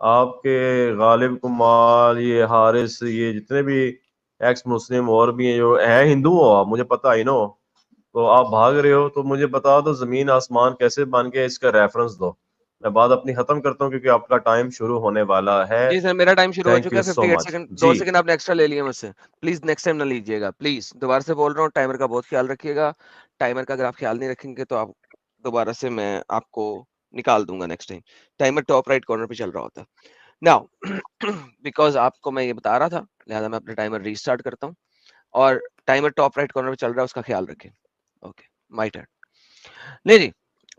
آپ کے غالب کمال، یہ حارث، یہ جتنے بھی ایکس مسلم اور بھی ہیں جو ہیں ہندو ہو، آپ مجھے پتا ہی نو، تو آپ بھاگ رہے ہو، تو مجھے بتا دو زمین آسمان کیسے بن گئے، اس کا ریفرنس دو. میں بات اپنی ختم کرتا ہوں کیونکہ آپ کا ٹائم شروع ہونے والا ہے. جی سر میرا ٹائم شروع ہو تھینک چکا یو ہے، سو 58 مچ. سیکنڈ، 2 جی سیکنڈ آپ نے ایکسٹرا لے لیے مجھ سے. پلیز نیکسٹ ٹائم نہ لیجیے گا، پلیز دوبارہ سے بول رہا ہوں، ٹائمر کا بہت خیال رکھیے گا. ٹائمر کا اگر آپ خیال نہیں رکھیں گے تو آپ دوبارہ سے میں آپ کو نکال دوں گا next time. Timer top right corner پہ چل رہا ہوتا ہے. ناؤ بیکاز آپ کو میں یہ بتا رہا تھا لہٰذا میں اپنا ٹائمر ریسٹارٹ کرتا ہوں، اور ٹائمر ٹاپ رائٹ کارنر پہ چل رہا ہے، اس کا خیال رکھیں. Okay my turn. نہیں جی،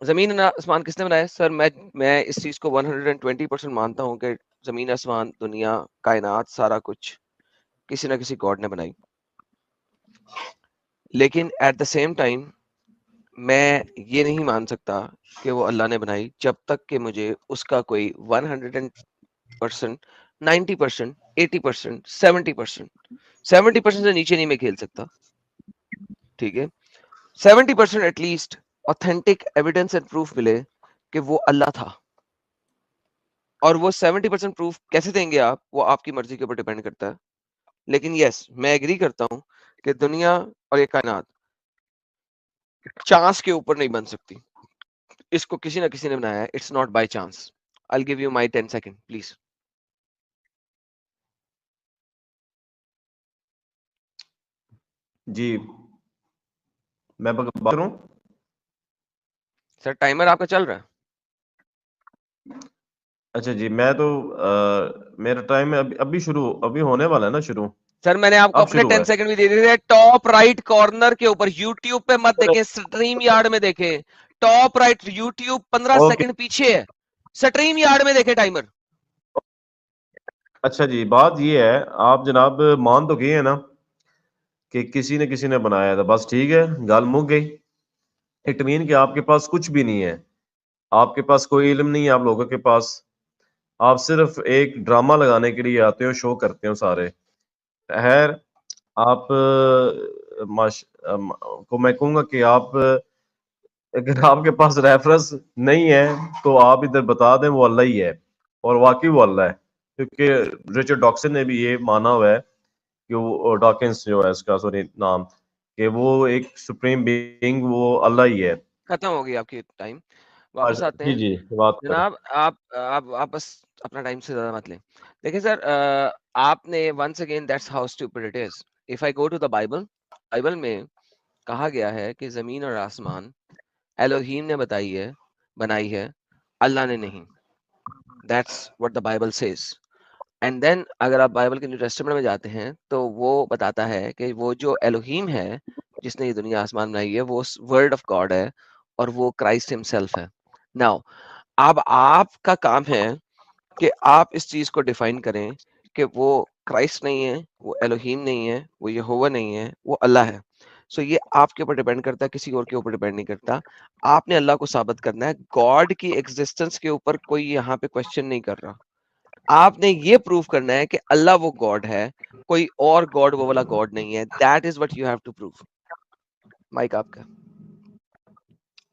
زمین آسمان کس نے بنایا؟ سر میں اس چیز کو 120% مانتا ہوں کہ زمین آسمان دنیا کائنات سارا کچھ کسی نہ کسی گاڈ نے بنائی، لیکن ایٹ دا سیم ٹائم میں یہ نہیں مان سکتا کہ وہ اللہ نے بنائی جب تک کہ مجھے اس کا کوئی 100%، 90%، 80%، 70% سے نیچے نہیں میں کھیل سکتا. ٹھیک ہے، 70% at least authentic evidence and proof ملے کہ وہ اللہ تھا. اور وہ 70% پروف کیسے دیں گے آپ، وہ آپ کی مرضی کے اوپر ڈیپینڈ کرتا ہے. لیکن یس میں ایگری کرتا ہوں کہ دنیا اور یہ کائنات چانس کے اوپر نہیں بن سکتی، اس کو کسی نہ کسی نے بنایا ہے. It's not by chance. I'll give you my 10 second please. جی میں بات کروں. سر ٹائمر آپ کا چل رہا ہے. اچھا جی، میں تو میرا ٹائم ابھی شروع، ابھی ہونے والا ہے نا شروع. سر میں نے آپ کو اب اپنے شروع 10 ہے. سیکنڈ بھی دے دیے تھے. ٹاپ رائٹ کارنر کے اوپر، یوٹیوب پہ مت دیکھیں، سٹریم یارڈ میں دیکھیں. Top right YouTube 15 okay second پیچھے ہے، سٹریم یارڈ میں دیکھیں ٹائمر. اچھا جی، بات یہ ہے آپ جناب مان تو گئے ہیں نا کہ کسی نے بنایا تھا، بس ٹھیک ہے، گل مک گئی. اٹ مین کہ آپ کے پاس کچھ بھی نہیں ہے، آپ کے پاس کوئی علم نہیں ہے آپ لوگوں کے پاس. آپ صرف ایک ڈرامہ لگانے کے لیے آتے ہو، شو کرتے ہو سارے. خیر آپ کو میں کہوں گا کہ آپ اگر آپ کے پاس ریفرنس نہیں ہے تو آپ ادھر بتا دیں وہ اللہ ہی ہے، اور واقعی وہ اللہ ہے. کیونکہ رچرڈ ڈاکسن نے بھی یہ مانا ہوا ہے کہ وہ ڈاکنس جو ہے اس کا سوری نام، کہ وہ ایک سپریم بینگ وہ اللہ ہی ہے. ختم ہو گئی آپ کی ٹائم، واپس آتے جی ہیں. جی بات کریں. جناب آپ بس اپنا ٹائم سے زیادہ مت لیں. دیکھیں سر، آپ نے once again that's how stupid it is. If I go to the Bible میں کہا گیا ہے کہ زمین اور آسمان الوہیم نے بنائی ہے، اللہ نے نہیں. That's what the Bible says. And then اگر آپ بائبل کے نیو ٹیسٹمنٹ میں جاتے ہیں تو وہ بتاتا ہے کہ وہ جو الوہیم ہے جس نے یہ دنیا آسمان بنائی ہے وہ ورڈ آف گاڈ ہے، اور وہ کرائسٹ ہمسیلف ہے. ناؤ اب آپ کا کام ہے کہ آپ اس چیز کو ڈیفائن کریں کہ وہ کرائسٹ نہیں ہے، وہ الوہیم نہیں ہے، وہ یہوہ نہیں ہے، وہ اللہ ہے. سو یہ آپ کے اوپر ڈیپینڈ کرتا ہے، کسی اور کے اوپر ڈیپینڈ نہیں کرتا. آپ نے اللہ کو ثابت کرنا ہے. گاڈ کی ایگزسٹنس کے اوپر کوئی یہاں پہ کوشچن نہیں کر رہا. آپ نے یہ پروف کرنا ہے کہ اللہ وہ گاڈ ہے، کوئی اور گاڈ وہ والا گاڈ نہیں ہے. That is what you have to proof. Mic آپ کا.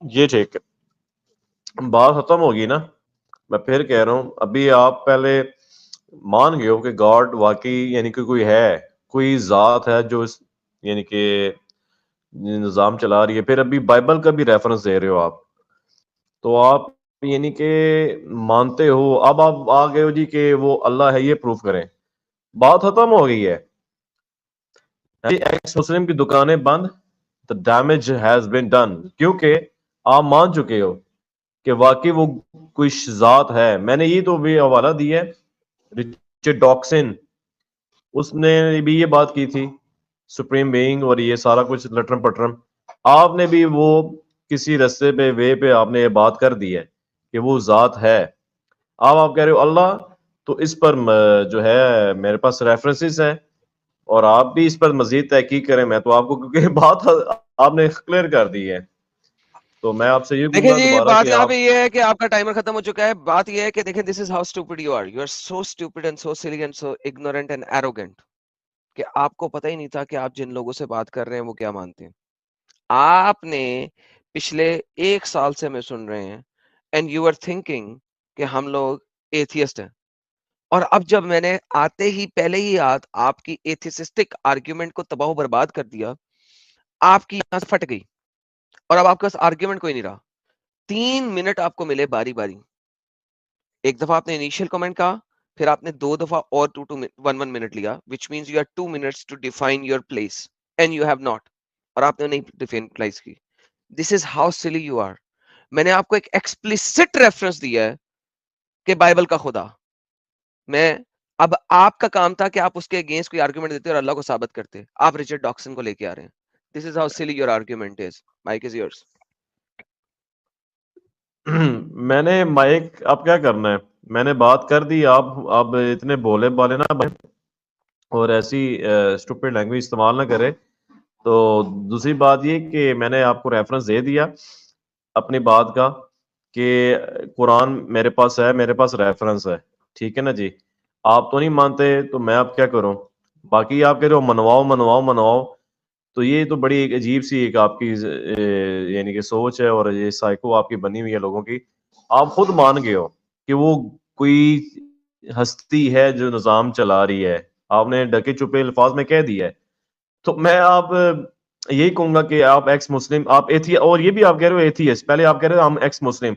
یہ ٹھیک ہے، بات ختم ہوگی نا. میں پھر کہہ رہا ہوں، ابھی آپ پہلے مان گئے ہو کہ گاڈ واقعی یعنی کہ کوئی ہے، کوئی ذات ہے جو یعنی کہ نظام چلا رہی ہے. پھر ابھی بائبل کا بھی ریفرنس دے رہے ہو آپ، تو آپ یعنی کہ مانتے ہو. اب آپ آ گئے ہو جی کہ وہ اللہ ہے، یہ پروف کریں. بات ختم ہو گئی ہے. ایکس مسلم کی دکانیں بند، the damage has been done. کیونکہ آپ مان چکے ہو کہ واقعی وہ کوئی ذات ہے. میں نے یہ تو بھی حوالہ دیا ہے، رچرڈ ڈاکسن اس نے بھی یہ بات کی تھی، سپریم بینگ اور یہ سارا کچھ لٹرم پٹرم. آپ نے بھی وہ کسی رستے پہ وے پہ آپ نے یہ بات کر دی ہے کہ وہ ذات ہے. آپ کہہ رہے ہو اللہ، تو اس پر جو ہے میرے پاس ریفرنسز ہیں، اور آپ بھی اس پر مزید تحقیق کریں. میں تو آپ کو کیونکہ بات آپ نے کلیئر کر دی ہے، تو میں آپ سے یہ کہوں دیکھیں گا جی، دوبارہ بات کہ یہاں آپ پہ یہ ہے کہ آپ کا ٹائمر ختم ہو چکا ہے. بات یہ ہے کہ دیکھیں this is how stupid you are. You are so stupid and so silly and so ignorant and arrogant کہ آپ کو پتہ ہی نہیں تھا کہ آپ جن لوگوں سے بات کر رہے ہیں وہ کیا مانتے ہیں. آپ نے پچھلے 1 سال سے ہمیں سن رہے ہیں اینڈ یو آر تھنکنگ کہ ہم لوگ ایتھیسٹ ہیں. اور اب جب میں نے آتے ہی پہلے ہی آپ کی ایتھیسٹک آرگیومنٹ کو تباہ و برباد کر دیا, آپ کی یہاں سے پھٹ گئی اور اب آپ کے پاس آرگیومنٹ کوئی نہیں رہا. 3 منٹ آپ کو ملے باری باری. ایک دفعہ آپ نے انیشیل کمنٹ کہا, پھر آپ نے 2 دفعہ اور 1 منٹ لیا, which means you have 2 minutes to define your place and you have not, اور آپ نے نہیں ڈیفائن پلیس کی. This is how silly you are. میں نے آپ کو ایک ایکسپلیسٹ ریفرنس دیا ہے کہ بائبل کا خدا. میں اب آپ کا کام تھا کہ آپ اس کے اگینسٹ کوئی آرگومنٹ دیتے اور اللہ کو ثابت کرتے. آپ رچرڈ ڈاکسن کو لے کے آ رہے ہیں. This is how silly your argument is. Mike is yours. میں نے مائک اب کیا کرنا ہے, میں نے بات کر دی, آپ اب اتنے بولے بالے نہ بنے اور ایسی اسٹوپڈ لینگویج استعمال نہ کرے. تو دوسری بات یہ کہ میں نے آپ کو ریفرنس دے دیا اپنی بات کا کہ قرآن میرے پاس ہے, میرے پاس ریفرنس ہے, ٹھیک ہے نا جی. آپ تو نہیں مانتے تو میں اب کیا کروں. باقی آپ کہہ رہے ہو منواؤ منواؤ منواؤ, تو یہ تو بڑی ایک عجیب سی ایک آپ کی یعنی کہ سوچ ہے, اور یہ سائیکو آپ کی بنی ہوئی ہے لوگوں کی. آپ خود مان گئے ہو کہ وہ کوئی ہستی ہے جو نظام چلا رہی ہے, آپ نے ڈکے چپے الفاظ میں کہہ دیا ہے. تو میں آپ یہی کہوں گا کہ آپ ایکس مسلم, آپ اور یہ بھی آپ کہہ رہے ہو ایتھیسٹ, پہلے آپ کہہ رہے ہو ہم ایکس مسلم,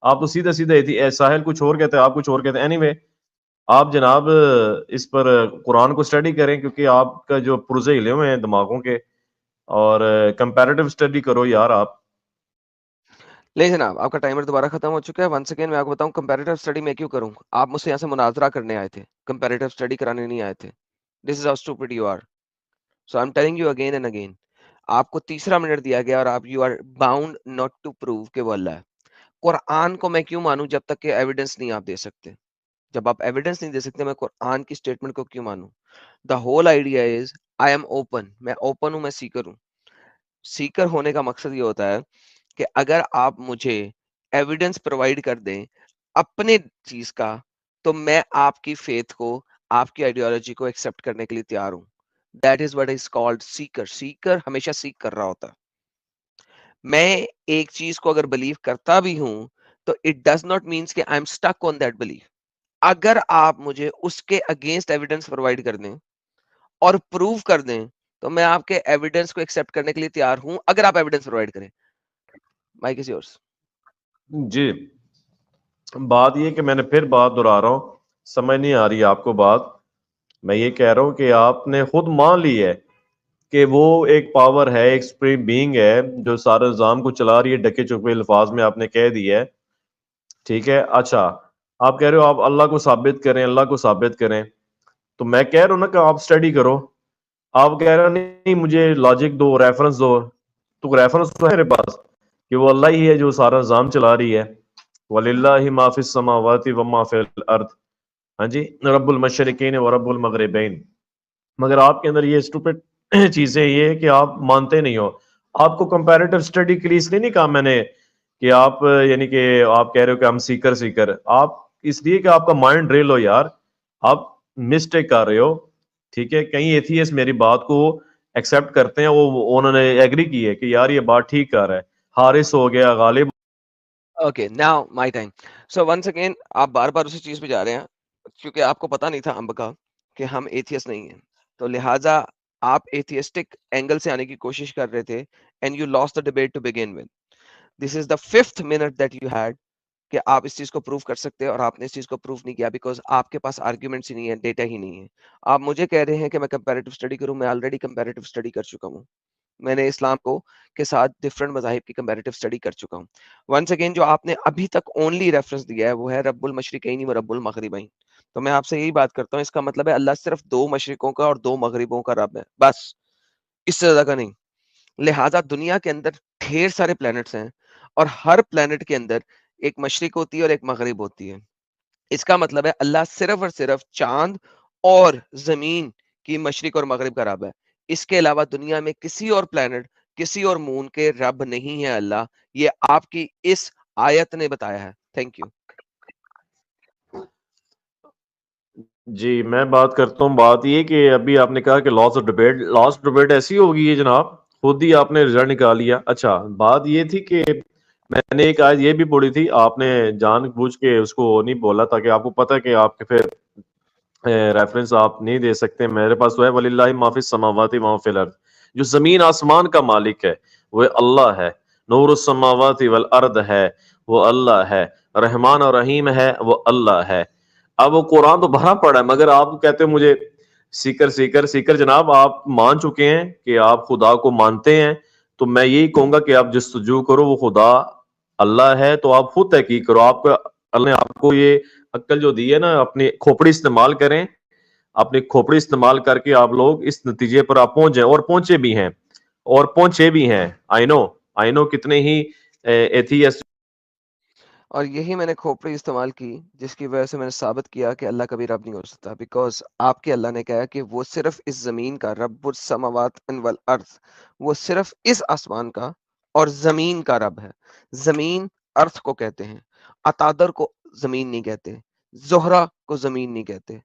آپ تو سیدھا سیدھا ساحل کچھ اور کہتے ہیں, آپ کچھ اور کہتے ہیں. اینی وے آپ جناب اس پر قرآن کو اسٹڈی کریں, کیونکہ آپ کا جو پرزے ہلے ہوئے ہیں دماغوں کے, اور کمپیریٹیو اسٹڈی کرو یار آپ. لے جناب, آپ کا ٹائمر دوبارہ ختم ہو چکا ہے. ون سیکنڈ میں آپ کو بتاؤں کمپیریٹیو اسٹڈی میں کیوں کروں. آپ مجھ سے یہاں سے مناظرہ کرنے آئے تھے, کمپیریٹیو اسٹڈی کرانے نہیں آئے تھے. This is how stupid you are. So I am telling you again and again, آپ کو تیسرا منٹ دیا گیا اور آپ you are bound not to prove کہ وہ اللہ ہے. قرآن کو میں کیوں مانوں جب تک کہ ایویڈنس نہیں آپ دے سکتے. جب آپ ایویڈنس نہیں دے سکتے میں قرآن کی اسٹیٹمنٹ کو کیوں مانوں. The whole idea is I am open, میں اوپن ہوں, میں سیکر ہوں. سیکر ہونے کا مقصد یہ ہوتا ہے کہ اگر آپ مجھے ایویڈنس پرووائڈ کر دیں اپنے چیز کا, تو میں آپ کی فیتھ کو, آپ کی آئیڈیالوجی کو ایکسپٹ کرنے کے لیے تیار ہوں. That is what is called seeker. Seeker ہمیشہ سیک کر رہا ہوتا. میں ایک چیز کو اگر بلیو کرتا بھی ہوں تو it does not means کہ I'm stuck on that belief. اگر آپ مجھے اس کے اگینسٹ ایویڈنس پرووائڈ کر دیں اور پروو کر دیں تو میں آپ کے ایویڈنس کو ایکسپٹ کرنے کے لیے تیار ہوں, اگر آپ ایویڈنس پرووائڈ کریں. Mic is yours. جی بات یہ کہ میں نے پھر بات دہرا رہا ہوں, سمجھ نہیں آ رہی آپ کو بات. میں یہ کہہ رہا ہوں کہ آپ نے خود مان لی ہے کہ وہ ایک پاور ہے, ایک سپریم بینگ ہے جو سارے نظام کو چلا رہی ہے. ڈکے چپے الفاظ میں آپ نے کہہ دیا ہے, ٹھیک ہے. اچھا آپ کہہ رہے ہو آپ اللہ کو ثابت کریں, اللہ کو ثابت کریں, تو میں کہہ رہا ہوں نا کہ آپ اسٹڈی کرو. آپ کہہ رہے ہو نہیں مجھے لاجک دو, ریفرنس دو, تو ریفرنس تو ہے میرے پاس کہ وہ اللہ ہی ہے جو سارا نظام چلا رہی ہے. وَلِلَّهِ مَا فِي السَّمَاوَاتِ وَمَا فِي الْأَرْضِ, ہاں جی, رب المشرقین و رب المغربین. مگر آپ کے اندر یہ اسٹوپڈ چیزیں یہ ہے کہ آپ مانتے نہیں ہو. آپ کو کمپیریٹیو اسٹڈی کے لیے اس لیے نہیں کہا میں نے کہ آپ یعنی کہ آپ کہہ رہے ہو کہ ہم سیکر, آپ اس لیے کہ آپ کا مائنڈ ڈرل ہو یار, آپ مسٹیک کر رہے ہو, ٹھیک ہے. کہیں ایتھیسٹ میری بات کو ایکسپٹ کرتے ہیں, وہ انہوں نے ایگری کی ہے کہ یار یہ بات ٹھیک کر رہا ہے. حارث ہو گیا, Ghalib. Okay now my time. So once again آپ بار بار اسی چیز پہ جا رہے ہیں کیونکہ آپ کو پتا نہیں تھا امب کا کہ ہم ایتھیسٹ نہیں ہیں, تو لہٰذا آپ ایتھیسٹک اینگل سے آنے کی کوشش کر رہے تھے and you lost the debate to begin with. This is the 5th minute that you had کہ آپ اس چیز کو پروف کر سکتے ہیں اور آپ نے اس چیز کو پروف نہیں کیا بیکاز آپ کے پاس آرگیومنٹس ہی نہیں ہے, ڈیٹا ہی نہیں ہے. آپ مجھے کہہ رہے ہیں کہ میں کمپیریٹیو اسٹڈی کروں, میں آلریڈی کمپیریٹیو اسٹڈی کر چکا ہوں. میں نے اسلام کو کے ساتھ ڈفرنٹ مذاہب کی کمپیریٹیو اسٹڈی کر چکا ہوں. ونس اگین جو آپ نے ابھی تک اونلی ریفرنس دیا ہے وہ ہے رب المشرقین و رب المغربین. تو میں آپ سے یہی بات کرتا ہوں, اس کا مطلب ہے اللہ صرف 2 مشرقوں کا اور 2 مغربوں کا رب ہے, بس, اس سے زیادہ کا نہیں. لہٰذا دنیا کے اندر ڈھیر سارے پلانٹس ہیں اور ہر پلانٹ کے اندر ایک مشرق ہوتی ہے اور ایک مغرب ہوتی ہے. اس کا مطلب ہے اللہ صرف اور صرف چاند اور زمین کی مشرق اور مغرب کا رب ہے. اس کے علاوہ دنیا میں کسی اور پلانٹ, کسی اور مون کے رب نہیں ہے اللہ. یہ آپ کی اس آیت نے بتایا ہے. Thank you. جی میں بات کرتا ہوں. بات یہ کہ ابھی آپ نے کہا کہ لاسٹ ڈبیٹ ایسی ہوگی ہے جناب, خود ہی آپ نے رزلٹ نکال لیا. اچھا بات یہ تھی کہ میں نے ایک آیت یہ بھی پڑھی تھی, آپ نے جان بوجھ کے اس کو نہیں بولا تاکہ آپ کو پتہ کہ آپ کے پھر ریفرنس آپ نہیں دے سکتے، میرے پاس تو ہے وَلِلَّهِ مَا فِي السَّمَاوَاتِ وَمَا فِي الْأَرْضِ، جو زمین آسمان کا مالک ہے وہ اللہ ہے، نور السماوات والارض ہے وہ اللہ ہے، رحمان اور رحیم ہے وہ اللہ ہے۔ اب وہ قرآن تو بھرا پڑا ہے، مگر آپ کہتے ہیں مجھے سیکر جناب، آپ مان چکے ہیں کہ آپ خدا کو مانتے ہیں، تو میں یہی کہوں گا کہ آپ جستجو کرو، وہ خدا اللہ ہے تو آپ خود تحقیق کرو۔ آپ کا اللہ نے آپ کو یہ عقل جو دی ہے نا، اپنی کھوپڑی استعمال کریں، اپنی کھوپڑی استعمال کر کے آپ لوگ اس نتیجے پر آپ پہنچ جائیں، اور پہنچے بھی ہیں۔ آئی نو کتنے ہی ایتھیسٹ اور یہی میں نے کھوپڑی استعمال کی جس کی وجہ سے میں نے ثابت کیا کہ اللہ کبھی رب نہیں ہو سکتا، بیکاز آپ کے اللہ نے کہا کہ وہ صرف اس زمین کا رب السماوات والارض، وہ صرف اس آسمان کا اور زمین کا رب ہے۔ زمین ارتھ کو کہتے ہیں، عطادر کو زمین نہیں کہتے، زہرہ کو زمین نہیں کہتے،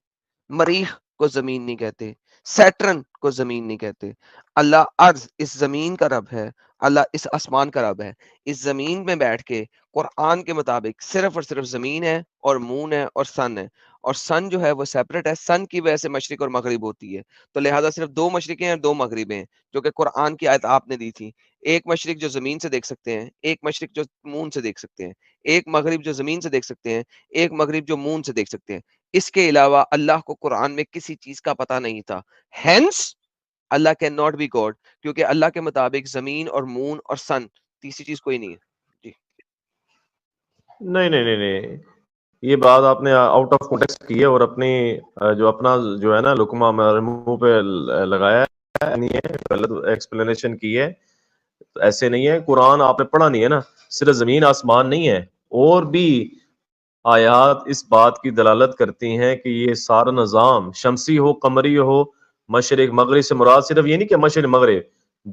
مریخ کو زمین نہیں کہتے، سیٹرن کو زمین نہیں کہتے۔ اللہ ارض اس زمین کا رب ہے، اللہ اس آسمان کا رب ہے۔ اس زمین میں بیٹھ کے قرآن کے مطابق صرف اور صرف زمین ہے اور مون ہے اور سن ہے، اور سن جو ہے وہ سیپریٹ ہے، سن کی وجہ سے مشرق اور مغرب ہوتی ہے، تو لہٰذا صرف دو مشرقیں ہیں، دو مغربیں ہیں، جو کہ قرآن کی آیت آپ نے دی تھی۔ ایک مشرق جو زمین سے دیکھ سکتے ہیں، ایک مشرق جو مون سے دیکھ سکتے ہیں، ایک مغرب جو زمین سے دیکھ سکتے ہیں، ایک مغرب جو مون سے دیکھ سکتے ہیں۔ اس کے علاوہ اللہ کو قرآن میں کسی چیز کا پتہ نہیں تھا، hence Allah can not be God, کیونکہ اللہ کے مطابق زمین اور مون اور سن تیسری چیز کوئی نہیں ہے۔ جی نہیں، یہ بات آپ نے آؤٹ آف کانٹیکسٹ کی ہے، اور اپنی جو اپنا جو ہے نا لقمہ ہمارے منہ پہ لگایا ہے، نہیں ہے، غلط ایکسپلینیشن کی ہے، ایسے نہیں ہے۔ قرآن آپ نے پڑھا نہیں ہے نا، صرف زمین آسمان نہیں ہے، اور بھی آیات اس بات کی دلالت کرتی ہیں کہ یہ سارا نظام شمسی ہو قمری ہو، مشرق مغرب سے مراد صرف یہ نہیں کہ مشرق مغرب،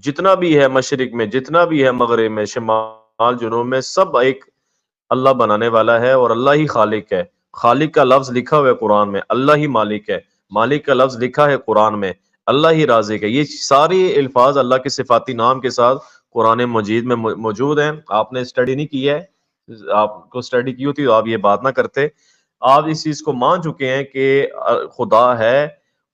جتنا بھی ہے مشرق میں، جتنا بھی ہے مغرب میں، شمال جنوب میں، سب ایک اللہ بنانے والا ہے، اور اللہ ہی خالق ہے۔ خالق کا لفظ لکھا ہوا ہے قرآن میں، اللہ ہی مالک ہے۔ مالک کا لفظ لکھا ہے قرآن میں، اللہ ہی رازق ہے۔ یہ سارے الفاظ اللہ کے صفاتی نام کے ساتھ قرآن مجید میں موجود ہیں۔ آپ نے اسٹڈی نہیں کی ہے، آپ کو اسٹڈی کی ہوتی تو آپ یہ بات نہ کرتے۔ آپ اس چیز کو مان چکے ہیں کہ خدا ہے،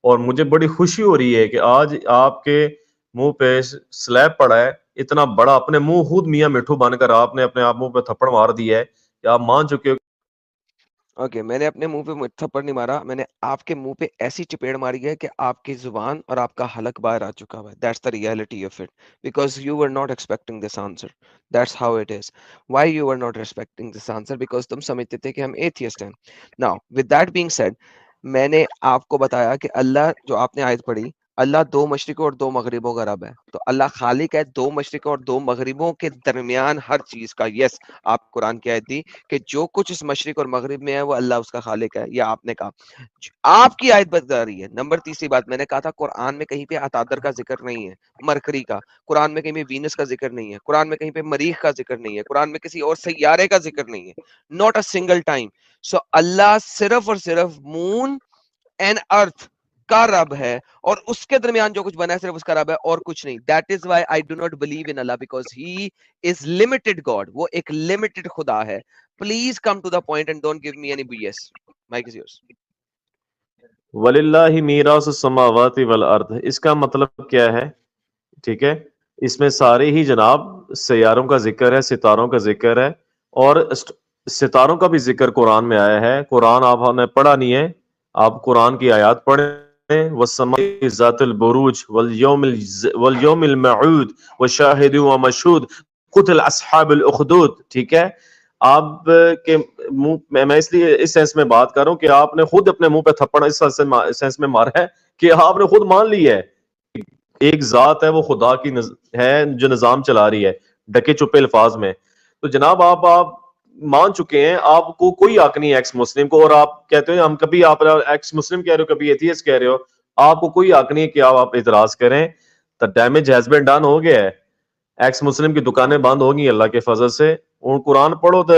اور مجھے بڑی خوشی ہو رہی ہے کہ آج آپ کے منہ پہ سلیب پڑا ہے اتنا بڑا، اپنے منہ خود میاں مٹھو بن کر آپ نے اپنے آپ منہ پہ تھپڑ مار دیا ہے کہ آپ مان چکے ہو۔ اوکے، میں نے اپنے منہ پہ تھپڑ نہیں مارا، میں نے آپ کے منہ پہ ایسی چپیڑ ماری ہے کہ آپ کی زبان اور آپ کا حلق باہر آ چکا ہوا ہے۔ That's the reality of it. Because you were not expecting this answer. That's how it is. Why you were not expecting this answer? Because تم سمجھتے تھے کہ ہم atheist ہیں۔ Now, with that being said, میں نے آپ کو بتایا کہ اللہ جو آپ نے آیت پڑھی، اللہ دو مشرقوں اور دو مغربوں کا رب ہے، تو اللہ خالق ہے دو مشرقوں اور دو مغربوں کے درمیان ہر چیز کا۔ یس، آپ قرآن کی آیت دی کہ جو کچھ اس مشرق اور مغرب میں ہے وہ اللہ اس کا خالق ہے، یہ آپ نے کہا۔ آپ کی آیت بتا رہی ہے۔ نمبر تیسری بات، میں نے کہا تھا قرآن میں کہیں پہ عطادر کا ذکر نہیں ہے، مرکری کا، قرآن میں کہیں پہ وینس کا ذکر نہیں ہے، قرآن میں کہیں پہ مریخ کا ذکر نہیں ہے، قرآن میں کسی اور سیارے کا ذکر نہیں ہے، ناٹ اے سنگل ٹائم۔ سو اللہ صرف اور صرف مون اینڈ ارتھ کا رب ہے، اور اس کے درمیان جو کچھ بنا ہے صرف اس کا رب ہے اور کچھ نہیں۔ That is why I do not believe in اللہ، because he is limited God, وہ ایک لمیٹڈ خدا ہے۔ Please come to the point and don't give me any B S. Mic is yours. وَلِلَّهِ مِيرَاثُ السَّمَاوَاتِ وَالْأَرْضِ، اس کا مطلب کیا ہے؟ ٹھیک ہے، اس میں سارے ہی جناب سیاروں کا ذکر ہے، ستاروں کا ذکر ہے، اور ستاروں کا بھی ذکر قرآن میں آیا ہے۔ قرآن آپ نے پڑھا نہیں ہے، آپ قرآن کی آیات پڑھیں، وَالسَّمَاءِ ذَاتِ الْبُرُوجِ وَالْيَوْمِ الْمَوْعُودِ وَشَاهِدٍ وَمَشْهُودٍ قُتِلَ أَصْحَابُ الْأُخْدُودِ۔ ٹھیک ہے، آپ کے منہ میں اس لیے اس سینس میں بات کر رہا ہوں کہ آپ نے خود اپنے منہ پہ تھپڑ اس سینس میں مارا ہے کہ آپ نے خود مان لی ہے ایک ذات ہے وہ خدا کی ہے جو نظام چلا رہی ہے ڈکے چپے الفاظ میں۔ تو جناب آپ مان چکے ہیں، آپ کو کوئی حق نہیں ہے ایکس مسلم کو، اور آپ کہتے ہیں ہم کبھی آپ ایکس مسلم کہہ رہے ہو، کبھی ایتھیسٹ کہہ رہے ہو، آپ کو کوئی حق نہیں ہے کہ آپ اعتراض کریں۔ تو ڈیمیج ہیز بین ڈن ہو گیا ہے، ایکس مسلم کی دکانیں بند ہو گئی اللہ کے فضل سے۔ اور قرآن پڑھو تو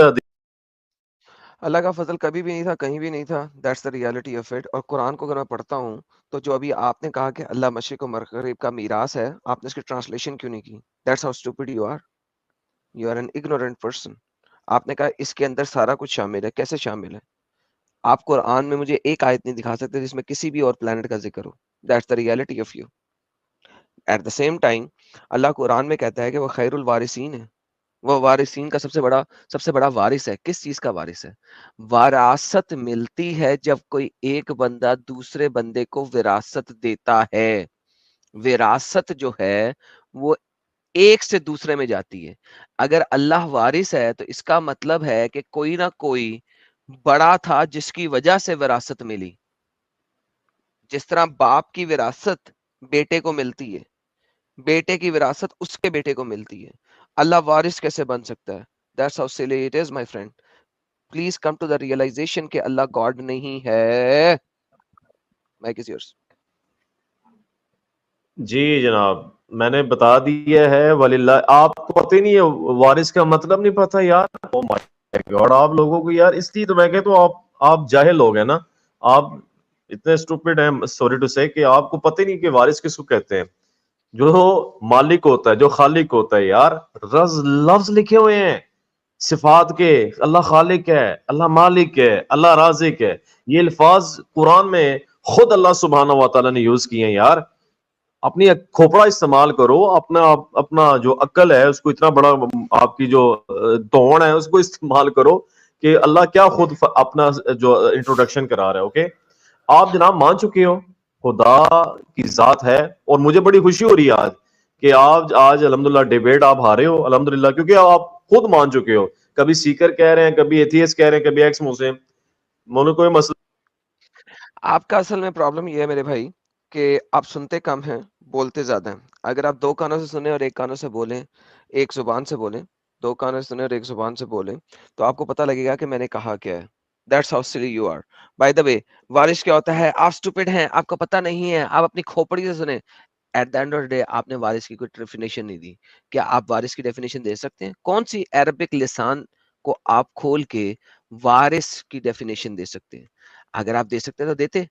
اللہ کا فضل کبھی بھی نہیں تھا، کہیں بھی نہیں تھا۔ That's the reality of it. اور قرآن کو اگر میں پڑھتا ہوں تو جو ابھی آپ نے کہا کہ اللہ مشرق و مغرب کا میراث ہے، آپ نے اس کی ٹرانسلیشن کیوں نہیں کی؟ That's how stupid you are, you are an ignorant person. آپ نے کہا اس کے اندر سارا کچھ شامل ہے، کیسے شامل ہے؟ آپ قرآن میں مجھے ایک آیت نہیں دکھا سکتے جس میں کسی بھی اور پلانٹ کا ذکر ہو. That's the reality of you. At the same time اللہ قرآن میں کہتا ہے کہ وہ خیر الوارثین ہے. وہ وارثین کا سب سے بڑا وارث ہے. کس چیز کا وارث ہے؟ وراثت ملتی ہے جب کوئی ایک بندہ دوسرے بندے کو وراثت دیتا ہے. وراثت جو ہے وہ ایک سے دوسرے میں جاتی ہے. اگر اللہ وارث ہے تو اس کا مطلب ہے کہ کوئی نہ کوئی بڑا تھا جس کی وجہ سے وراثت ملی. جس طرح باپ کی وراثت بیٹے کو ملتی ہے, بیٹے کی وراثت اس کے بیٹے کو ملتی ہے. اللہ وارث کیسے بن سکتا ہے؟ That's how silly it is, my friend. Please come to the realization کہ اللہ God نہیں ہے. Mike is yours. جی جناب, میں نے بتا دیا ہے وللہ. آپ کو پتہ ہی نہیں ہے وارث کا مطلب نہیں پتا یار. او مائی گاڈ, آپ لوگوں کو یار, اس لیے تو میں کہتا ہوں آپ جاہل لوگ ہیں نا, آپ اتنے اسٹوپڈ ہیں, سوری ٹو سے, کہ آپ کو پتہ ہی نہیں کہ وارث کس کو کہتے ہیں. جو مالک ہوتا ہے, جو خالق ہوتا ہے یار, لفظ لکھے ہوئے ہیں صفات کے. اللہ خالق ہے, اللہ مالک ہے, اللہ رازق ہے. یہ الفاظ قرآن میں خود اللہ سبحانہ و تعالیٰ نے یوز کیے ہیں یار. اپنی کھوپڑا استعمال کرو, اپنا جو عقل ہے اس کو, اتنا بڑا آپ کی جو توڑ ہے اس کو استعمال کرو کہ اللہ کیا خود اپنا جو انٹروڈکشن کرا رہا ہے. اوکے, آپ جناب مان چکے ہو خدا کی ذات ہے, اور مجھے بڑی خوشی ہو رہی ہے آج کہ آپ آج الحمدللہ ڈیبیٹ آپ ہارے ہو الحمدللہ, کیونکہ آپ خود مان چکے ہو. کبھی سیکر کہہ رہے ہیں, کبھی ایتھیسٹ کہہ رہے ہیں, کبھی ایکس مسلم. مجھے کوئی مسئلہ. آپ کا اصل میں پرابلم یہ ہے میرے بھائی کہ آپ سنتے کم ہیں, بولتے زیادہ ہیں. اگر آپ دو کانوں سے سنیں اور ایک کانوں سے بولیں, ایک زبان سے بولیں, دو کانوں سے سنیں اور ایک زبان سے بولیں, تو آپ کو پتہ لگے گا کہ میں نے کہا کیا ہے. That's how silly you are. By the way, وارث کیا ہوتا ہے؟ آپ اسٹوپڈ ہیں, آپ کو پتہ نہیں ہے, آپ اپنی کھوپڑی سے سنیں. At the end of day آپ نے وارث کی کوئی ڈیفینیشن نہیں دی. کیا آپ وارث کی ڈیفینیشن دے سکتے ہیں؟ کون سی عربک لسان کو آپ کھول کے وارث کی ڈیفینیشن دے سکتے ہیں؟ اگر آپ دے سکتے تو دیتے.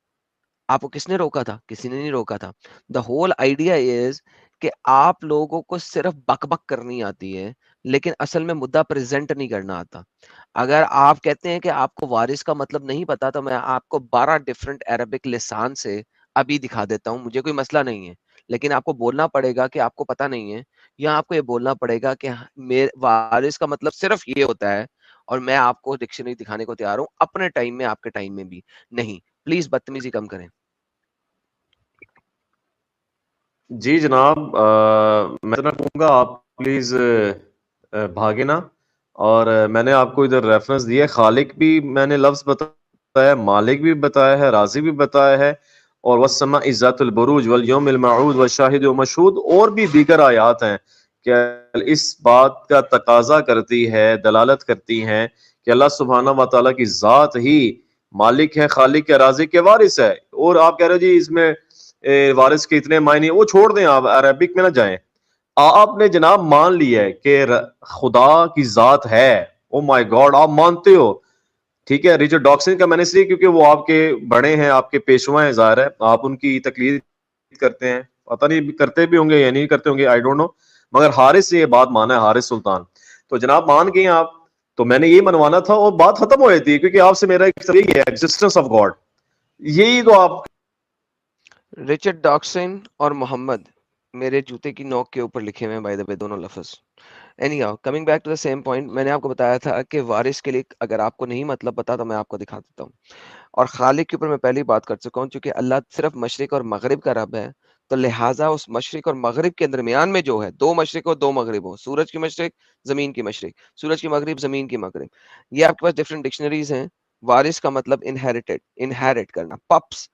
آپ کو کس نے روکا تھا؟ کسی نے نہیں روکا تھا. دا ہول آئیڈیا از کہ آپ لوگوں کو صرف بک بک کرنی آتی ہے, لیکن اصل میں مدعا پریزنٹ نہیں کرنا آتا. اگر آپ کہتے ہیں کہ آپ کو وارث کا مطلب نہیں پتا, تو میں آپ کو 12 ڈفرنٹ عربک لسان سے ابھی دکھا دیتا ہوں, مجھے کوئی مسئلہ نہیں ہے. لیکن آپ کو بولنا پڑے گا کہ آپ کو پتا نہیں ہے, یا آپ کو یہ بولنا پڑے گا کہ وارث کا مطلب صرف یہ ہوتا ہے, اور میں آپ کو ڈکشنری دکھانے کو تیار ہوں اپنے ٹائم میں, آپ کے ٹائم میں بھی نہیں. پلیز بدتمیزی کم کریں. جی جناب, میں اتنا کہوں گا آپ پلیز بھاگے نا. اور میں نے آپ کو ادھر ریفرنس دیا ہے, خالق بھی میں نے لفظ بتایا ہے, مالک بھی بتایا ہے, رازق بھی بتایا ہے, اور والسماء ذات البروج والیوم الموعود والشاہد ومشہود, اور بھی دیگر آیات ہیں کہ اس بات کا تقاضا کرتی ہے, دلالت کرتی ہیں کہ اللہ سبحانہ و تعالیٰ کی ذات ہی مالک ہے, خالق ہے, رازق ہے, وارث ہے. اور آپ کہہ رہے جی اس میں وارث کے اتنے معنی, وہ چھوڑ دیں, آپ عربک میں نہ جائیں. آپ نے جناب مان لیا ہے کہ خدا کی ذات ہے. او مائی گاڈ, آپ مانتے ہو, ٹھیک ہے. ریچرڈ ڈاکسن کا میں نے اس لیے کیونکہ وہ آپ کے بڑے ہیں, آپ کے پیشوا ہیں, ظاہر ہے آپ ان کی تقلید کرتے ہیں, پتہ نہیں کرتے بھی ہوں گے یا نہیں کرتے ہوں گے, آئی ڈونٹ نو, مگر حارث سے یہ بات مانا ہے, حارث سلطان. تو جناب مان گئے آپ, تو میں نے یہ منوانا تھا اور بات ختم ہو جاتی ہے, کیونکہ آپ سے میرا ایک ایگزسٹنس آف گاڈ, یہی تو آپ. رچرڈ ڈاکسن اور محمد میرے جوتے کی نوک کے اوپر لکھے ہوئے ہیں, بائی دا وے, دونوں لفظ. Anyhow, coming back to the same point, میں نے آپ کو بتایا تھا کہ وارث کے لیے اگر آپ کو نہیں مطلب پتا تو میں آپ کو دکھا دیتا ہوں. اور خالق کے اوپر میں پہلی بات کر چکا ہوں, چونکہ اللہ صرف مشرق اور مغرب کا رب ہے, تو لہٰذا اس مشرق اور مغرب کے درمیان میں جو ہے, دو مشرق اور دو مغرب ہو, سورج کی مشرق, زمین کی مشرق, سورج کی مغرب, زمین کی مغرب, یہ آپ کے پاس ڈفرنٹ ڈکشنریز ہیں. وارث کا مطلب انہیریٹڈ, انہیریٹ کرنا. پپس,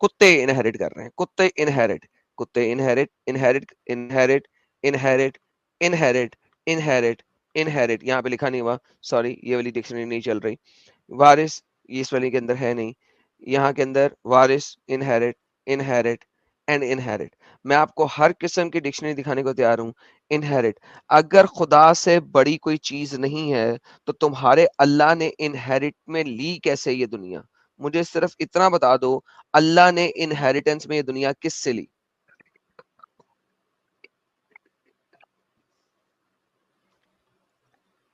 کتے انہیریٹ کر رہے ہیں, کتے انہیریٹ, کتے inherit, inherit, inherit, inherit, inherit, inherit, inherit. یہاں پہ لکھا نہیں ہوا, سوری, یہ والی ڈکشنری نہیں چل رہی. وارث یہ اس والی کے اندر ہے نہیں, یہاں کے اندر وارث, انہیریٹ, انہیریٹ اینڈ انہیریٹ. میں آپ کو ہر قسم کی ڈکشنری دکھانے کو تیار ہوں. انہیریٹ, اگر خدا سے بڑی کوئی چیز نہیں ہے تو تمہارے اللہ نے انہیریٹ میں لی کیسے یہ دنیا؟ مجھے صرف اتنا بتا دو, اللہ نے انہیریٹنس میں یہ دنیا کس سے لی؟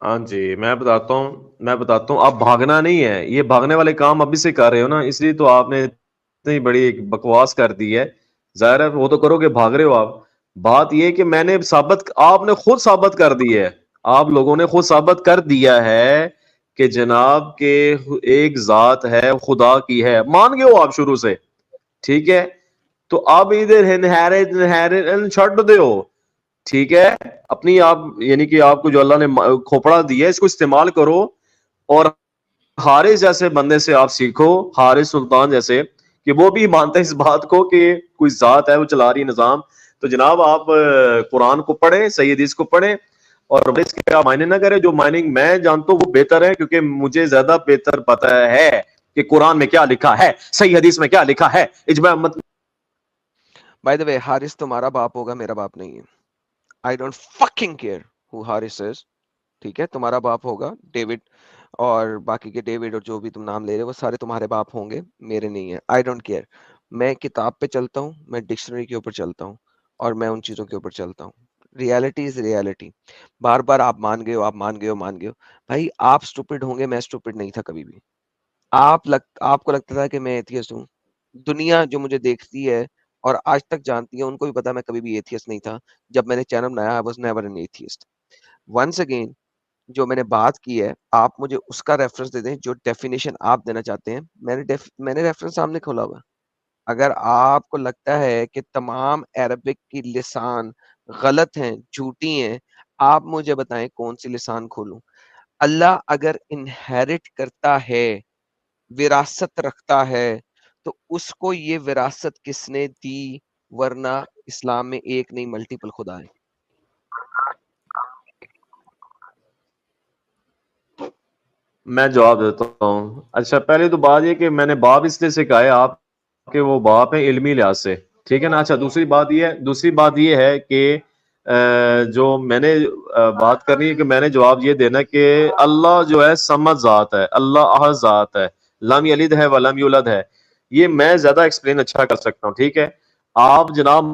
ہاں جی میں بتاتا ہوں آپ بھاگنا نہیں ہے، یہ بھاگنے والے کام ابھی سے کر رہے ہو نا، اس لیے تو آپ نے اتنی بڑی ایک بکواس کر دی ہے. ظاہر ہے وہ تو کرو کہ بھاگ رہے ہو آپ. بات یہ کہ میں نے آپ نے خود ثابت کر دی ہے، آپ لوگوں نے خود ثابت کر دیا ہے کہ جناب کے ایک ذات ہے خدا کی ہے، مان گئے ہو آپ شروع سے. ٹھیک ہے، تو اب ادھر چھٹ دے ہو. ٹھیک ہے، اپنی آپ یعنی کہ آپ کو جو اللہ نے کھوپڑا دیا ہے اس کو استعمال کرو، اور حارث جیسے بندے سے آپ سیکھو، حارث سلطان جیسے، کہ وہ بھی مانتے ہیں اس بات کو کہ کوئی ذات ہے وہ چلا رہی نظام. تو جناب آپ قرآن کو پڑھیں، صحیح حدیث کو پڑھیں، اور اس کے آپ معنی نہ کریں. جو مائننگ میں جانتا ہوں وہ بہتر ہے، کیونکہ مجھے زیادہ بہتر پتہ ہے کہ قرآن میں کیا لکھا ہے، صحیح حدیث میں کیا لکھا ہے، اجماع امت. بائی دا وے حارث تمہارا باپ ہوگا، میرا باپ نہیں ہے. I don't fucking care who Haris is. ٹھیک ہے، تمہارا باپ ہوگا ڈیوڈ، اور باقی کے ڈیوڈ اور جو بھی تم نام لے رہے ہو وہ سارے تمہارے باپ ہوں گے، میرے نہیں ہیں. I don't care. میں کتاب پہ چلتا ہوں، میں ڈکشنری کے اوپر چلتا ہوں، اور میں ان چیزوں کے اوپر چلتا ہوں. Reality is reality. بار بار آپ مان گئے ہو. بھائی آپ اسٹوپڈ ہوں گے، میں اسٹوپڈ نہیں تھا کبھی بھی. آپ کو لگتا تھا کہ میں ایتھیسٹ ہوں. دنیا جو مجھے دیکھتی ہے اور آج تک جانتی ہے ان کو بھی پتا میں کبھی بھی ایتھیسٹ نہیں تھا. جب میں نے چینل بنایا I was never an atheist. Once again جو میں نے بات کی ہے آپ مجھے اس کا ریفرنس دے دیں جو ڈیفینیشن آپ دینا چاہتے ہیں. میں نے ریفرنس سامنے کھولا ہوا. اگر آپ کو لگتا ہے کہ تمام عربک کی لسان غلط ہیں، جھوٹی ہیں، آپ مجھے بتائیں کون سی لسان کھولوں. اللہ اگر انہیرٹ کرتا ہے، وراثت رکھتا ہے، تو اس کو یہ وراثت کس نے دی؟ ورنہ اسلام میں ایک نہیں ملٹیپل خدا ہے. میں جواب دیتا ہوں. اچھا پہلے تو بات یہ کہ میں نے باپ اس لیے سے کہا ہے آپ کہ وہ باپ ہیں علمی لحاظ سے، ٹھیک ہے نا. اچھا دوسری بات یہ ہے کہ جو میں نے بات کرنی ہے کہ میں نے جواب یہ دینا کہ اللہ جو ہے صمد ذات ہے، اللہ احد ذات ہے، لم یلد ہے ولم یولد ہے. یہ میں زیادہ ایکسپلین اچھا کر سکتا ہوں. ٹھیک ہے، آپ جناب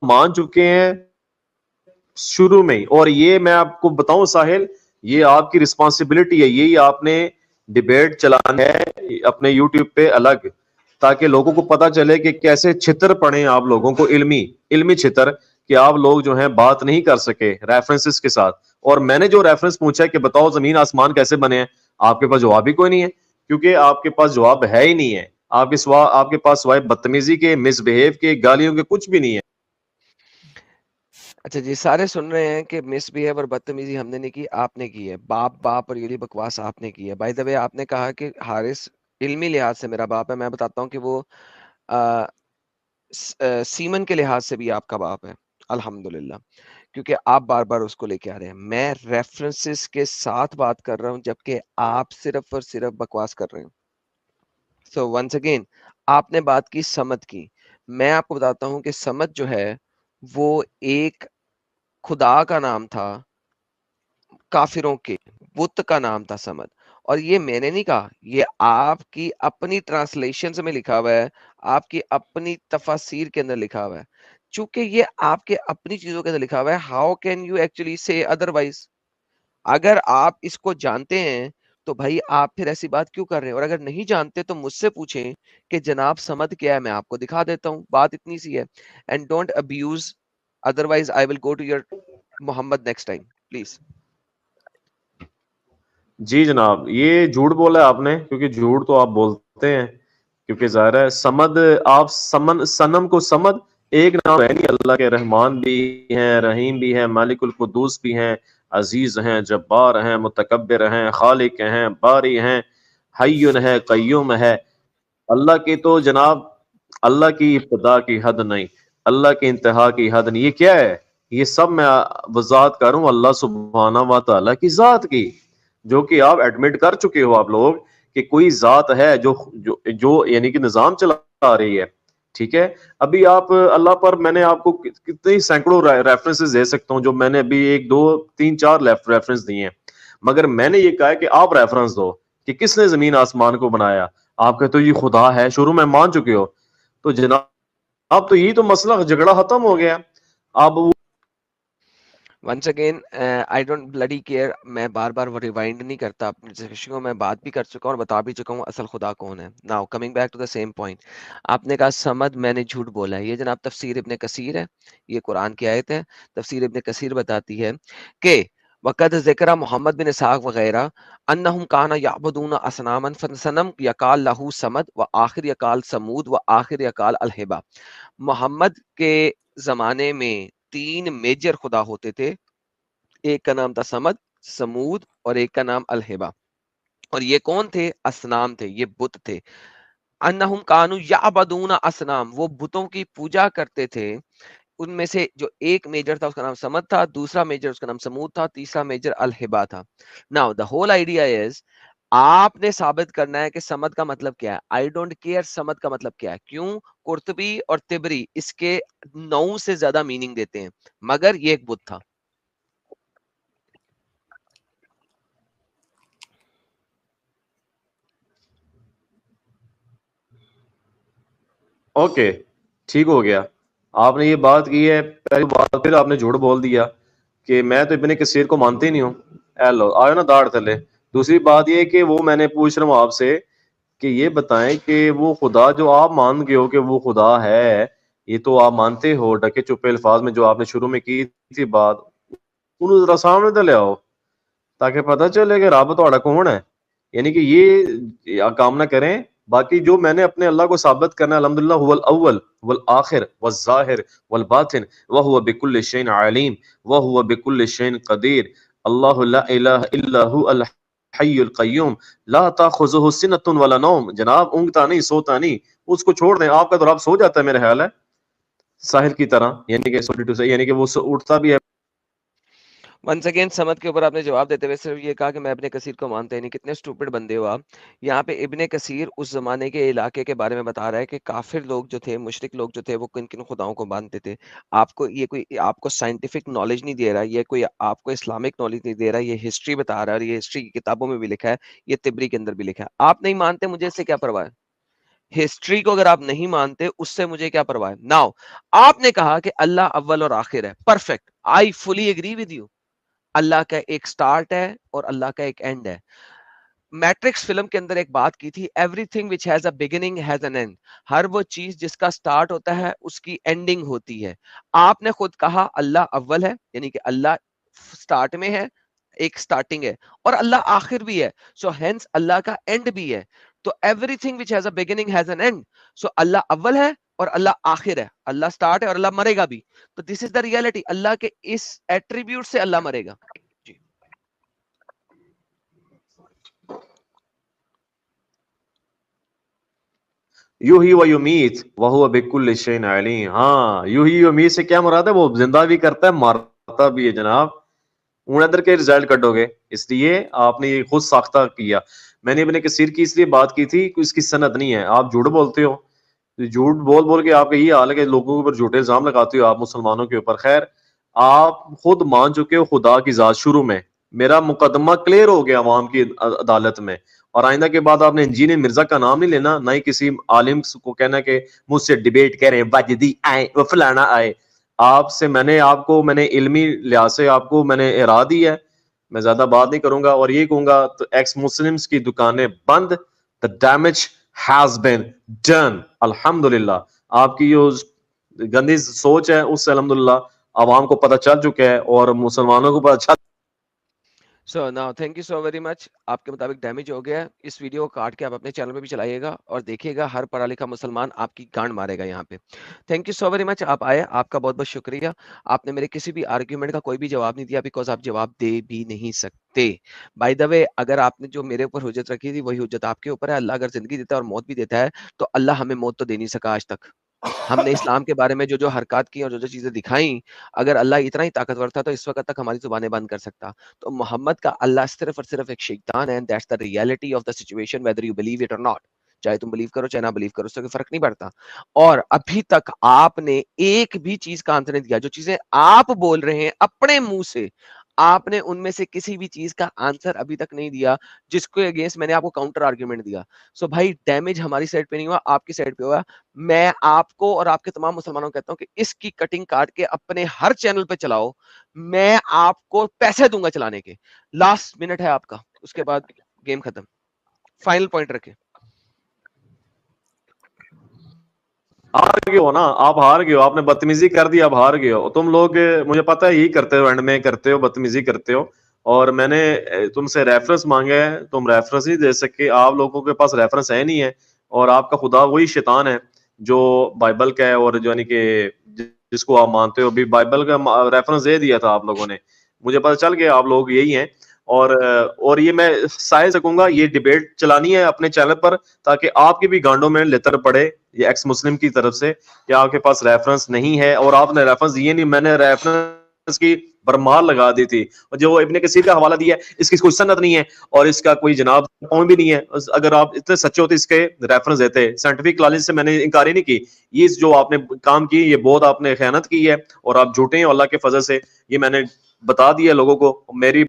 مان چکے ہیں شروع میں ہی، اور یہ میں آپ کو بتاؤں ساحل، یہ آپ کی رسپانسبلٹی ہے، یہی آپ نے ڈیبیٹ چلانا ہے اپنے یوٹیوب پہ الگ، تاکہ لوگوں کو پتا چلے کہ کیسے چھتر پڑے آپ لوگوں کو، علمی چھتر، کہ آپ لوگ جو ہیں بات نہیں کر سکے ریفرنسز کے ساتھ. اور میں نے جو ریفرنس پوچھا ہے کہ بتاؤ زمین آسمان کیسے بنے ہیں، آپ کے پاس جواب ہی کوئی نہیں ہے، کیونکہ آپ کے پاس جواب ہے ہی نہیں ہے. آپ کے پاس سوائے بدتمیزی کے، مس بہیو کے، گالیوں کے کچھ بھی نہیں ہے. اچھا جی، سارے سن رہے ہیں کہ مس بہیو اور بدتمیزی ہم نے نہیں کی، آپ نے کی ہے. باپ اور یہ بکواس آپ نے کی ہے. بائی دا وے آپ نے کہا کہ حارث علمی لحاظ سے میرا باپ ہے. میں بتاتا ہوں کہ وہ سیمن کے لحاظ سے بھی آپ کا باپ ہے الحمدللہ، کیونکہ آپ بار بار اس کو لے کے آ رہے ہیں. میں ریفرنسز کے ساتھ بات کر رہا ہوں، جبکہ آپ صرف اور صرف بکواس کر رہے ہیں. سو ونس اگین آپ نے بات کی سمد کی. میں آپ کو بتاتا ہوں کہ سمد جو ہے وہ ایک خدا کا نام تھا، کافروں کے بت کا نام تھا سمد. اور یہ میں نے نہیں کہا، یہ آپ کی اپنی ٹرانسلیشنز میں لکھا ہوا ہے، آپ کی اپنی تفاسیر کے اندر لکھا ہوا ہے. چونکہ یہ آپ کے اپنی چیزوں کے اندر لکھا ہوا ہے، ہاؤ کین یو ایکچولی سے ادروائز؟ اگر آپ اس کو جانتے ہیں تو بھائی آپ پھر ایسی بات کیوں کر رہے ہیں؟ اور اگر نہیں جانتے تو مجھ سے پوچھیں کہ جناب سمد کیا ہے، میں آپ کو دکھا دیتا ہوں. بات اتنی سی ہے. And don't abuse, otherwise I will go to your Muhammad next time please. جی جناب، یہ جھوٹ بولا ہے آپ نے، کیونکہ جھوٹ تو آپ بولتے ہیں، کیونکہ ظاہر ہے سمد، آپ سنم کو سمد ایک نام ہے نہیں. اللہ کے رحمان بھی ہیں، رحیم بھی ہیں، مالک القدوس بھی ہیں، عزیز ہیں، جبار ہیں، متکبر ہیں، خالق ہیں، باری ہیں، حی ہے، قیوم ہے. اللہ کی تو جناب اللہ کی ابتدا کی حد نہیں، اللہ کی انتہا کی حد نہیں. یہ کیا ہے؟ یہ سب میں وضاحت کروں اللہ سبحانہ و تعالیٰ کی ذات کی، جو کہ آپ ایڈمٹ کر چکے ہو آپ لوگ کہ کوئی ذات ہے جو یعنی کہ نظام چلا رہی ہے. ٹھیک ہے، ابھی آپ اللہ پر میں نے آپ کو کتنی سینکڑوں ریفرنسز دے سکتا ہوں، جو میں نے ابھی 1 2 3 4 ریفرنس دیے ہیں، مگر میں نے یہ کہا ہے کہ آپ ریفرنس دو کہ کس نے زمین آسمان کو بنایا. آپ کہتے ہو یہ خدا ہے، شروع میں مان چکے ہو، تو جناب اب تو یہی تو مسئلہ جھگڑا ختم ہو گیا. اب once again I don't bloody care, میں بار بار ریوائنڈ نہیں کرتا اپنی ڈسکشن کو، میں بات بھی کر چکا ہوں اور بتا بھی چکا ہوں اصل خدا کون ہے. Now coming back to the same point, آپ نے کہا سمد میں نے جھوٹ بولا ہے. یہ جناب تفسیر ابن کثیر ہے، یہ قرآن کی آیت ہے. تفسیر ابن کثیر بتاتی ہے کہ وقد ذکر محمد بن اسحاق وغیرہ انہم کانا یعبدون اصناما فصنم یقال لہو سمد و آخر یقال سمود و آخر یقال الہبا. محمد کے زمانے میں 3 میجر خدا ہوتے تھے، ایک کا نام تھا سمد، سمود اور ایک کا نام الہبا. اور یہ کون تھے؟ اسنام تھے، یہ بت تھے. انہم کانو یعبدون اسنام، وہ بتوں کی پوجا کرتے تھے. ان میں سے جو ایک میجر تھا اس کا نام سمد تھا، دوسرا میجر اس کا نام سمود تھا، تیسرا میجر الہبا تھا. ناؤ دا ہول آئیڈیا از، آپ نے ثابت کرنا ہے کہ سمد کا مطلب کیا ہے. آئی ڈونٹ کیئر سمد کا مطلب کیا ہے. کیوں؟ قرطبی اور تبری اس کے 9 سے زیادہ میننگ دیتے ہیں، مگر یہ ایک بت تھا. اوکے ٹھیک ہو گیا. آپ نے یہ بات کی ہے، پہلی بات پھر آپ نے جھوٹ بول دیا کہ میں تو ابن کثیر کو مانتے ہی نہیں ہوں. اے لو آئے نا داڑھ تھلے. دوسری بات یہ کہ وہ میں نے پوچھ رہا ہوں آپ سے کہ یہ بتائیں کہ وہ خدا جو آپ مان گئے ہو کہ وہ خدا ہے، یہ تو آپ مانتے ہو ڈکے چپے الفاظ میں جو آپ نے شروع میں کی تھی بات، انہوں ذرا سامنے تو لے آؤ تاکہ پتہ چلے کہ رب تہاڈا کون ہے. یعنی کہ یہ کام نہ کریں. باقی جو میں نے اپنے اللہ کو ثابت کرنا ہے، الحمدللہ هو الاول والآخر والظاہر والباطن وهو بكل شيء علیم وهو بكل شيء قدیر. اللہ لا الہ الا هو الحی القیوم لا تاخذه سنۃ ولا نوم. جناب اونگتا نہیں، سوتا نہیں، اس کو چھوڑ دیں. آپ کا تو رب سو جاتا ہے میرے خیال ہے ساحل کی طرح، یعنی کہ یعنی کہ وہ اٹھتا بھی ہے. ونس اگین سمد کے اوپر آپ نے جواب دیتے ہوئے صرف یہ کہا کہ میں ابن کثیر کو مانتا ہی نہیں. کتنے اسٹوپڈ بندے ہو آپ. یہاں پہ ابن کثیر اس زمانے کے علاقے کے بارے میں بتا رہا ہے کہ کافر لوگ جو تھے، مشرک لوگ جو تھے، وہ کن کن خداؤں کو مانتے تھے. آپ کو یہ کوئی آپ کو سائنٹیفک نالج نہیں دے رہا، یہ کوئی آپ کو اسلامک نالج نہیں دے رہا، یہ ہسٹری بتا رہا ہے. اور یہ ہسٹری کی کتابوں میں بھی لکھا ہے، یہ تبری کے اندر بھی لکھا ہے. آپ نہیں مانتے، مجھے اس سے کیا پرواہ ہے؟ ہسٹری کو اگر آپ نہیں مانتے اس سے مجھے کیا پرواہ ہے. ناؤ آپ نے کہا کہ اللہ اول اور آخر ہے. Perfect, I fully agree with you. اللہ کا ایک سٹارٹ ہے اور اللہ کا ایک اینڈ ہے. میٹرکس فلم کے اندر ایک بات کی تھی، everything which has a beginning has an end. ہر وہ چیز جس کا سٹارٹ ہوتا ہے اس کی اینڈنگ ہوتی ہے. آپ نے خود کہا اللہ اول ہے، یعنی کہ اللہ سٹارٹ میں ہے، ایک سٹارٹنگ ہے، اور اللہ آخر بھی ہے. سو ہینس اللہ کا اینڈ بھی ہے. تو everything which has a beginning has an end. So Allah اول ہے اور اللہ آخر ہے. اللہ سٹارٹ ہے اور اللہ مرے گا بھی. تو دس از دا ریئلٹی. اللہ کے اس ایٹریبیوٹ سے اللہ مرے گا. جی یحیی و یمیت وہو بکل شیء علیم. ہاں یحیی و یمیت سے کیا مراد ہے؟ وہ زندہ بھی کرتا ہے، مارتا بھی ہے. جناب اون ادھر کے رزلٹ کٹو گے، اس لیے آپ نے یہ خود ساختہ کیا. میں نے ابن کثیر کی اس لیے بات کی تھی کہ اس کی سند نہیں ہے. آپ جھوٹ بولتے ہو، جھوٹ بول بول کے آپ کا یہ حال ہے کہ لوگوں کے اوپر جھوٹے الزام لگاتے ہو آپ مسلمانوں کے اوپر. خیر آپ خود مان چکے ہو خدا کی ذات. شروع میں میرا مقدمہ کلیئر ہو گیا عوام کی عدالت میں، اور آئندہ کے بعد آپ نے انجینئر مرزا کا نام نہیں لینا، نہ ہی کسی عالم کو کہنا کہ مجھ سے ڈیبیٹ کریں، واجدی آئے وہ فلانا آئے. آپ سے میں نے علمی لحاظ سے آپ کو میں نے اعراض دی ہے. میں زیادہ بات نہیں کروں گا اور یہ کہوں گا تو ایکس مسلمز کی دکانیں بند. the damage has been done. الحمدللہ آپ کی جو گندی سوچ ہے اس سے الحمدللہ عوام کو پتہ چل چکا ہے اور مسلمانوں کو پتہ چل. So now thank you so very مچ. آپ کے مطابق ڈیمیج ہو گیا ہے. اس ویڈیو کو کاٹ کے آپ اپنے چینل پہ بھی چلائیے گا اور دیکھیے گا ہر پڑھا لکھا مسلمان آپ کی گانڈ مارے گا یہاں پہ. تھینک یو سو ویری مچ. آپ آئے، آپ کا بہت بہت شکریہ. آپ نے میرے کسی بھی آرگیومنٹ کا کوئی بھی جواب نہیں دیا، بیکاز آپ جواب دے بھی نہیں سکتے. بائی دا وے اگر آپ نے جو میرے اوپر حجت رکھی تھی وہی حجت آپ کے اوپر ہے. اللہ اگر زندگی دیتا ہے اور موت بھی دیتا ہے تو اللہ ہمیں موت تو دے نہیں سکا آج تک. ہم نے اسلام کے بارے میں جو جو حرکات کی اور جو جو چیزیں دکھائیں، اگر اللہ اتنا ہی طاقتور تھا تو اس وقت تک ہماری زبانیں بند کر سکتا. تو محمد کا اللہ صرف اور صرف ایک شیطان ہے. That's the reality of the situation whether you believe it or not. چاہے تم بلیو کرو چاہے نہ بلیو کرو، اس سے کوئی فرق نہیں پڑتا. اور ابھی تک آپ نے ایک بھی چیز کا آنسر نہیں دیا. جو چیزیں آپ بول رہے ہیں اپنے منہ سے، آپ نے ان میں سے کسی بھی چیز کا آنسر ابھی تک نہیں دیا جس کو اگینسٹ میں نے آپ کو کاؤنٹر آرگیومنٹ دیا. سو بھائی ڈیمیج ہماری سائڈ پہ نہیں ہوا, آپ کی سائڈ پہ ہوا. میں آپ کو اور آپ کے تمام مسلمانوں کو کہتا ہوں کہ اس کی کٹنگ کاٹ کے اپنے ہر چینل پہ چلاؤ, میں آپ کو پیسے دوں گا چلانے کے. لاسٹ منٹ ہے آپ کا, اس کے بعد گیم ختم. فائنل پوائنٹ رکھے. ہار گئے ہو نا آپ, ہار گئے ہو, آپ نے بدتمیزی کر دی, آپ ہار گئے ہو. تم لوگ مجھے پتا ہے یہی کرتے ہو, اینڈ میں کرتے ہو, بدتمیزی کرتے ہو. اور میں نے تم سے ریفرنس مانگا ہے, تم ریفرنس نہیں دے سکے, آپ لوگوں کے پاس ریفرنس ہے نہیں ہے. اور آپ کا خدا وہی شیطان ہے جو بائبل کا ہے, اور جو یعنی کہ جس کو آپ مانتے ہو. بھی بائبل کا ریفرنس دے دیا تھا آپ لوگوں نے, مجھے پتا چل گیا آپ لوگ یہی ہیں. اور یہ میں سائے سکوں گا, یہ ڈیبیٹ چلانی ہے اپنے چینل پر تاکہ آپ کی بھی گانڈوں میں لتر پڑے یہ ایکس مسلم کی طرف سے کہ آپ کے پاس ریفرنس نہیں ہے. اور آپ نے ریفرنس دیے نہیں, میں نے ریفرنس کی برمار لگا دی تھی. اور جو ابن کثیر کا حوالہ دیا ہے اس کی کوئی سند نہیں ہے اور اس کا کوئی جناب پوائنٹ بھی نہیں ہے. اگر آپ اتنے سچے ہوتے اس کے ریفرنس دیتے. سائنٹیفک نالج سے میں نے انکار ہی نہیں کی. یہ جو آپ نے کام کی یہ بہت آپ نے خیانت کی ہے اور آپ جھوٹے ہیں اللہ کے فضل سے, یہ میں نے بتا دیا لوگوں کو. میری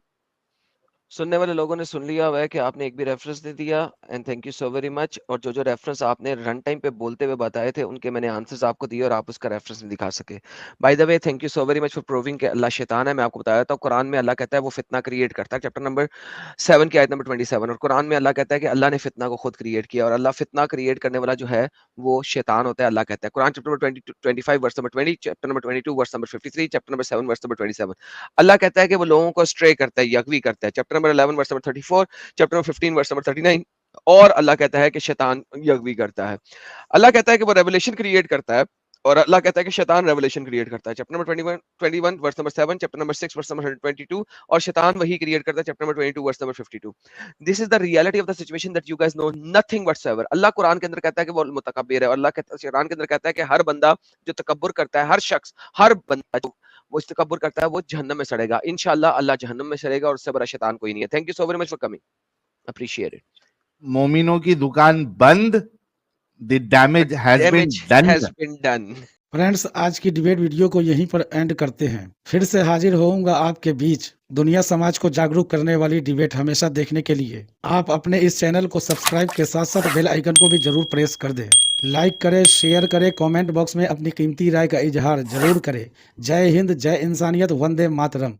سننے والے لوگوں نے سن لیا ہوا ہے کہ آپ نے ایک بھی ریفرنس نہیں دیا, and thank you so very مچ. اور جو ریفرنس آپ نے رن ٹائم پہ بولتے ہوئے بتائے تھے ان کے میں نے آنسرز آپ کو دیے اور آپ اس کا ریفرنس نہیں دکھا سکے. By the way thank you so very much for proving کہ اللہ شیطان ہے. میں آپ کو بتایا تھا قرآن میں اللہ کہتا ہے وہ فتنہ کریٹ کرتا ہے, چیپٹر نمبر 7 کی آیت نمبر 27. اور قرآن میں اللہ کہتا ہے کہ اللہ نے فتنہ کو خود کریٹ کیا, اور اللہ فتنہ کریٹ کرنے والا جو ہے وہ شیطان ہوتا ہے. اللہ کہتا ہے Quran chapter number 25 verse number 20, chapter number 22 verse number 53, chapter number 7 verse number 27. Allah کہتا ہے کہ وہ لوگوں کو اسٹرے کرتا ہے, یغوی کرتا ہے. Chapter number 11 verse number 34, chapter number 15 verse number 39. اور اللہ کہتا ہے کہ شیطان یغوی کرتا ہے. اللہ کہتا ہے کہ وہ ریولیشن کریٹ کرتا ہے, اور اللہ کہتا ہے کہ شیطان ریولیشن کریٹ کرتا ہے. Chapter number 21 verse number 7, chapter number 6 verse number 122. اور شیطان وہی کریٹ کرتا ہے chapter number 22 verse number 52. This is the reality of the situation that you guys know nothing whatsoever. اللہ قرآن کے اندر کہتا ہے کہ وہ متکبر ہے, اور اللہ قرآن کے اندر کہتا ہے کہ ہر بندہ جو تکبر کرتا ہے, ہر شخص, ہر بندہ جو وہ اس تکبر کرتا ہے وہ جہنم میں سڑے گا. انشاءاللہ اللہ جہنم میں سڑے گا, اور اس سے بڑا شیطان کوئی نہیں ہے. Thank you so very much for coming, appreciate it. مومنوں کی دکان بند, the damage has been Damage done. has been done. Friends آج کی ڈیبیٹ ویڈیو کو یہیں پر اینڈ کرتے ہیں. پھر سے حاضر ہوؤں گا آپ کے بیچ دنیا سماج کو جاگروک کرنے والی ڈیبیٹ ہمیشہ دیکھنے کے لیے. آپ اپنے اس چینل کو سبسکرائب کے ساتھ ساتھ بیل آئیکن کو بھی ضرور پریس کر دیں. لائک کرے, شیئر کرے, کامنٹ باکس میں اپنی قیمتی رائے کا اظہار ضرور کرے. جے ہند, جے انسانیت, وندے ماترم.